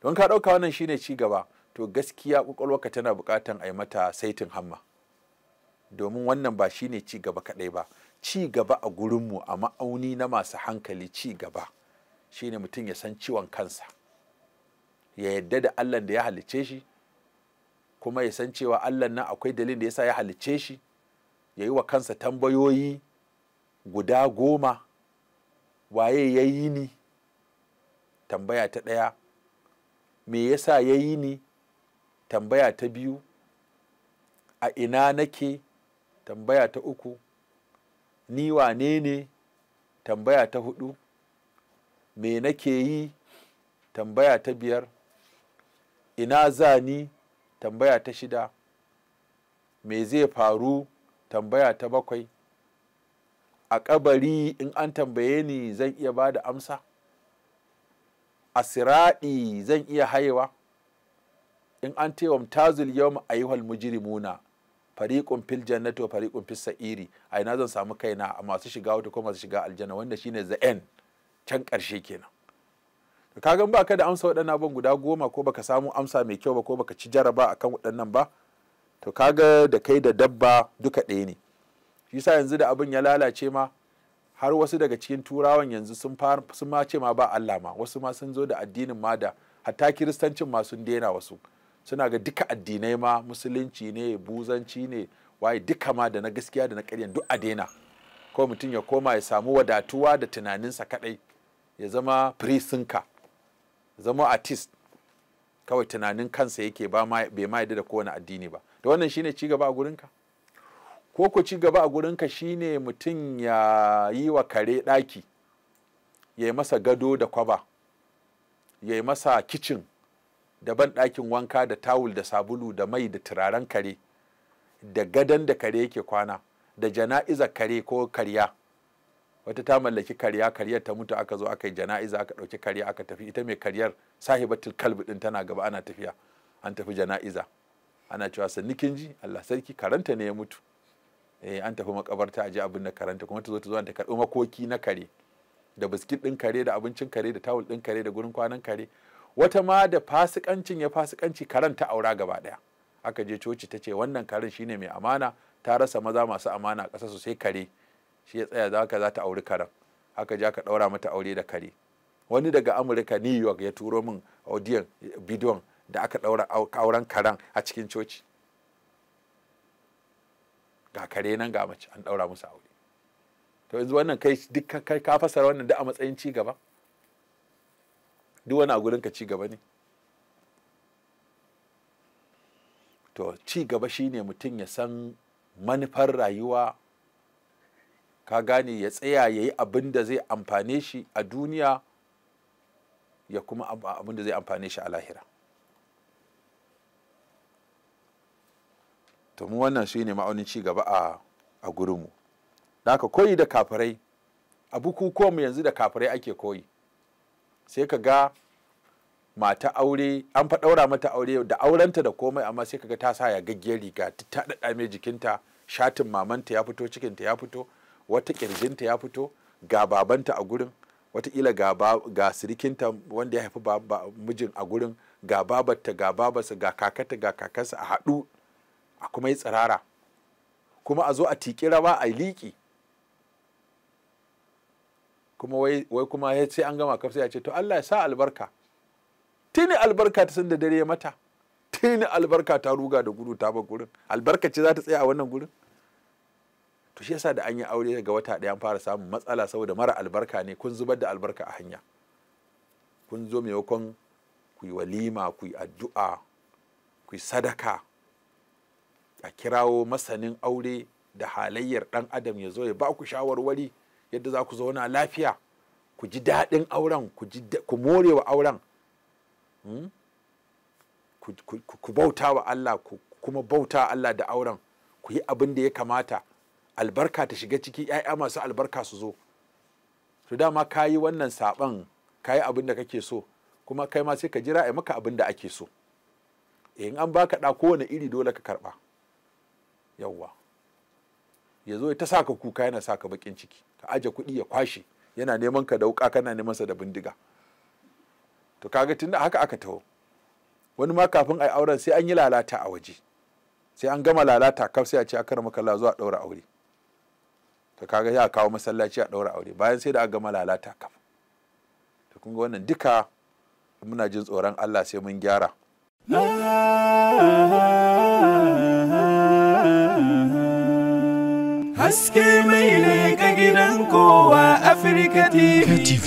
don ka ɗauka wannan shine ci gaba, to gaskiya ƙwaƙwalwarka tana buƙatan a yi mata saitin hamma, domin wannan ba shine ci gaba kaɗai ba. Ci gaba a gurinmu a ma'auni na masu hankali, ci gaba shine mutum ya san ciwon kansa, ya yadda da Allah da ya halicce shi, kuma ya san cewa Allah nan akwai dalilin da yasa ya halicce shi, ya yi wa kansa tambayoyi guda 10. Waye ya yi ni? Tambaya ta 1. Me yasa ya yi ni? Tambaya ta 2. A ina nake? Tambaya ta 3. Ni wane ne? Tambaya ta 4. Me nake yi? Tambaya ta 5. Ina za ni? Tambaya ta 6. Me zai faru? Tambaya ta 7. A kabari in an tambaye ni zan iya ba da amsa? A siraɗi zan iya hayewa? In an tewa mutazil yawma ayyuhal mujrimuna fariqun fil jannati wa fariqun fis sa'iri, a ina zan samu kaina, a masu shiga wuta ko masu shiga aljanna, wanda shine the end, can ƙarshe kenan. to kaga ba ka da amsa waɗannan abin guda 10, ko baka samu amsa mai kyau ba, ko baka ci jaraba akan waɗannan ba, to kaga da kai da dabba duka ɗaya ne. shi yasa yanzu da abin ya lalace ma, har wasu daga cikin turawan yanzu sun ma ce ma ba Allah ma, wasu ma sun zo da addinin ma da hatta kiristancin ma sun daina, wasu suna ga duka addinai ma, musulunci ne, buzanci ne, waye duka ma da na gaskiya da na ƙaryan duk a daina, ko mutum ya koma ya samu wadatuwa da tunaninsa kadai, ya zama prisinka, zama artist, kawai tunanin kansa yake, bai ma yadda da kowane addini ba. da wannan shine ci gaba a gurinka? ko ku ci gaba a gurinka shine mutum ya yi wa kare ɗaki, ya yi masa gado da kwaba, ya yi masa kicin da ban ɗakin wanka da tawul da sabulu da mai da turaren kare, da gadon da kare yake kwana, da jana'izar kare ko karya. wata ta mallaki karya, karyar ta mutu, aka zo aka yi jana'iza, aka ɗauki karya aka tafi, ita mai karyar sahibatul kalbi ɗin tana gaba, ana tafiya, an tafi jana'iza, ana cewa sannikin ji Allah sarki, karanta ne ya mutu, an tafi makabarta a ji abin da karanta, kuma ta zo ta karɓi makoki na kare, da biskit ɗin kare, da abincin kare, da tawul ɗin kare, da gurin kwanan kare. wata ma da fasikanci karanta aura gaba ɗaya. aka je coci ta ce wannan karen shine mai amana, ta rasa maza masu amana a ƙasa su, sai kare shi ya tsaya, za ta auri karen. aka je aka ɗaura mata aure da kare. wani daga Amurka, New York, ya turo min bidiyon da aka ɗaura auren karen a cikin coci. ga kare nan ga mace an ɗaura musu aure. to yanzu wannan kai duk ka fasara wannan duk a matsayin ci gaba? duk wani a gurin ka ci gaba ne? to ci gaba shine mutum ya san manufar rayuwa, ka gane, ya tsaya ya yi abin da zai amfane shi a duniya, ya kuma abin da zai amfane shi a lahira. to mu wannan shi ne ma'aunin ci gaba a gurinmu. da haka koyi da kafirai, a bukukuwanmu yanzu da kafirai ake koyi. sai ka ga mata aure an fa ɗaura mata aure da aurenta da komai, amma sai ka ga ta sa ya gaggiyar riga, ta ɗaɗa mai jikinta, shatin mamanta ya fito, cikinta ya fito, wata ƙirjinta ya fito, ga babanta a gurin, wataƙila ga sirikinta wanda ya haifi mijin a gurin, ga babarta, ga babarsa, ga kakata, ga kakarsa a haɗu, a kuma yi tsirara, kuma a zo a tiƙi rawa a liƙi, kuma wai kuma sai an gama kafsa ya ce to Allah ya sa albarka. tuni albarka ta san da dare mata, tuni albarka ta ruga da gudu ta bar gurin. albarka ce za ta tsaya a wannan gurin? to shi yasa da an yi aure daga wata ɗaya an fara samun matsala, saboda mara albarka ne, kun zubar da albarka a hanya. kun zo maimakon ku yi walima, ku yi addu'a, ku yi sadaka, a kirawo masanin aure da halayyar ɗan adam ya zo ya ba ku shawarwari yadda za ku zauna lafiya, ku ji daɗin auren, ku more wa auren, ku bauta wa Allah, ku kuma bauta Allah da auren, ku yi abin da ya kamata, albarka ta shiga ciki, 'ya'ya masu albarka su zo. to dama ka yi wannan saɓan, ka yi abin da kake so, kuma kai ma sai ka jira a maka abin da ake so. in an baka ɗa kowane iri dole ka karɓa. yawwa, ya zo ya ta saka kuka, yana saka bakin ciki, ka aje kuɗi ya kwashe, yana neman ka da wuƙa, kana neman sa da bindiga. to kaga tunda haka aka taho, wani ma kafin a yi auren sai an yi lalata a waje, sai an gama lalata kaf sai a ce akar makalla zuwa ɗaura aure. To kaga ya kawo masallaci a ɗaura aure bayan sai da aka gama lalata kaf. To kun ga wannan duka muna jin tsoron Allah sai mun gyara. Haske mai ne ga gidan kowa Afirka TV.